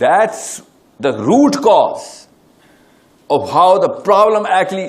That's the root cause of how the problem actually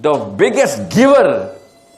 The biggest giver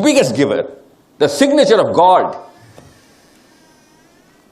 biggest giver, the signature of God،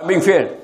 being fair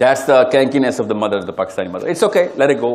That's the crankiness of the mother, the Pakistani mother. It's okay, let it go.